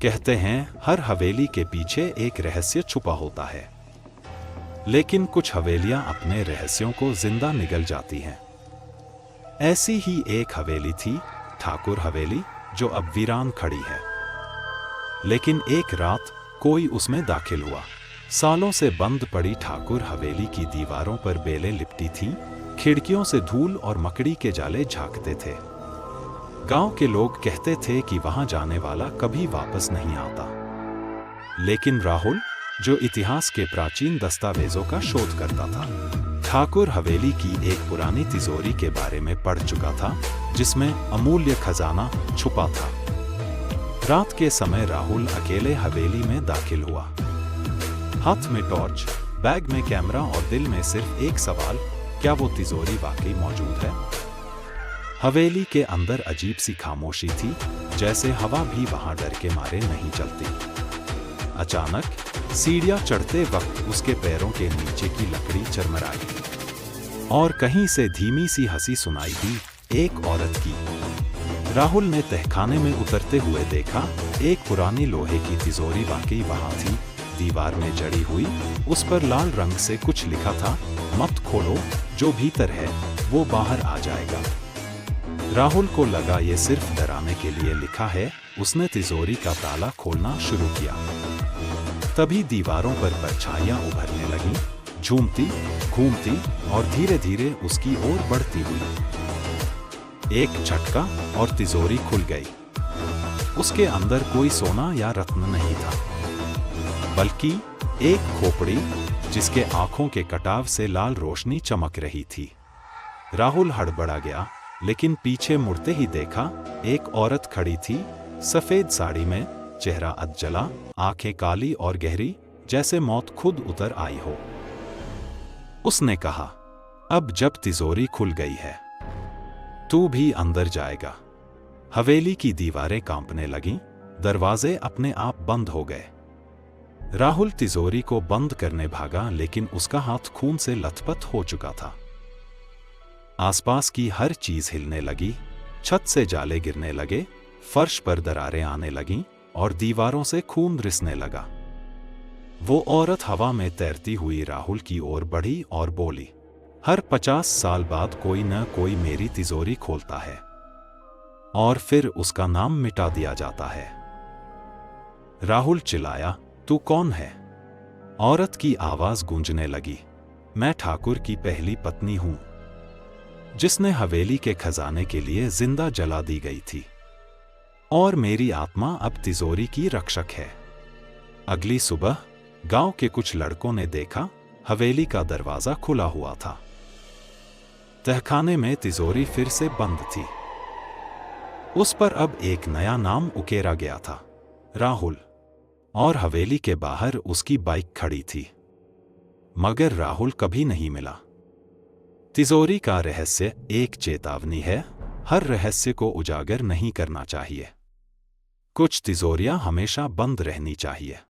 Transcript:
कहते हैं हर हवेली के पीछे एक रहस्य छुपा होता है, लेकिन कुछ हवेलियां अपने रहस्यों को जिंदा निगल जाती हैं। ऐसी ही एक हवेली थी, ठाकुर हवेली, जो अब वीरान खड़ी है। लेकिन एक रात कोई उसमें दाखिल हुआ। सालों से बंद पड़ी ठाकुर हवेली की दीवारों पर बेलें लिपटी थीं, खिड़कियों से धूल और मकड़ी के जाले झांकते थे। गांव के लोग कहते थे कि वहां जाने वाला कभी वापस नहीं आता। लेकिन राहुल, जो इतिहास के प्राचीन दस्तावेजों का शोध करता था, ठाकुर हवेली की एक पुरानी तिजोरी के बारे में पढ़ चुका था, जिसमें अमूल्य खजाना छुपा था। रात के समय राहुल अकेले हवेली में दाखिल हुआ। हाथ में टॉर्च, बैग में कैमरा और दिल में सिर्फ एक सवाल, क्या वो तिजोरी वाकई मौजूद है? हवेली के अंदर अजीब सी खामोशी थी, जैसे हवा भी वहां डर के मारे नहीं चलती। अचानक सीढ़ियां चढ़ते वक्त उसके पैरों के नीचे की लकड़ी चरमराई और कहीं से धीमी सी हंसी सुनाई दी, एक औरत की। राहुल ने तहखाने में उतरते हुए देखा, एक पुरानी लोहे की तिजोरी वाकई वहां थी, दीवार में जड़ी हुई। उस पर लाल रंग से कुछ लिखा था, मत खोलो, जो भीतर है वो बाहर आ जाएगा। राहुल को लगा ये सिर्फ डराने के लिए लिखा है। उसने तिजोरी का ताला खोलना शुरू किया। तभी दीवारों पर परछाइयां उभरने लगीं, झूमती, घूमती और धीरे धीरे उसकी ओर बढ़ती हुई। एक झटका और तिजोरी खुल गई। उसके अंदर कोई सोना या रत्न नहीं था, बल्कि एक खोपड़ी, जिसके आंखों के कटाव से लाल रोशनी चमक रही थी। राहुल हड़बड़ा गया, लेकिन पीछे मुड़ते ही देखा, एक औरत खड़ी थी, सफेद साड़ी में, चेहरा अधजला, आंखें काली और गहरी, जैसे मौत खुद उतर आई हो। उसने कहा, अब जब तिजोरी खुल गई है, तू भी अंदर जाएगा। हवेली की दीवारें कांपने लगीं, दरवाजे अपने आप बंद हो गए। राहुल तिजोरी को बंद करने भागा, लेकिन उसका हाथ खून से लथपथ हो चुका था। आसपास की हर चीज हिलने लगी, छत से जाले गिरने लगे, फर्श पर दरारें आने लगीं और दीवारों से खून रिसने लगा। वो औरत हवा में तैरती हुई राहुल की ओर बढ़ी और बोली, हर 50 साल बाद कोई न कोई मेरी तिजोरी खोलता है और फिर उसका नाम मिटा दिया जाता है। राहुल चिल्लाया, तू कौन है? औरत की आवाज गूंजने लगी, मैं ठाकुर की पहली पत्नी हूं, जिसने हवेली के खजाने के लिए जिंदा जला दी गई थी, और मेरी आत्मा अब तिजोरी की रक्षक है। अगली सुबह गांव के कुछ लड़कों ने देखा, हवेली का दरवाजा खुला हुआ था। तहखाने में तिजोरी फिर से बंद थी। उस पर अब एक नया नाम उकेरा गया था, राहुल, और हवेली के बाहर उसकी बाइक खड़ी थी। मगर राहुल कभी नहीं मिला। तिजोरी का रहस्य एक चेतावनी है, हर रहस्य को उजागर नहीं करना चाहिए। कुछ तिजोरियां हमेशा बंद रहनी चाहिए।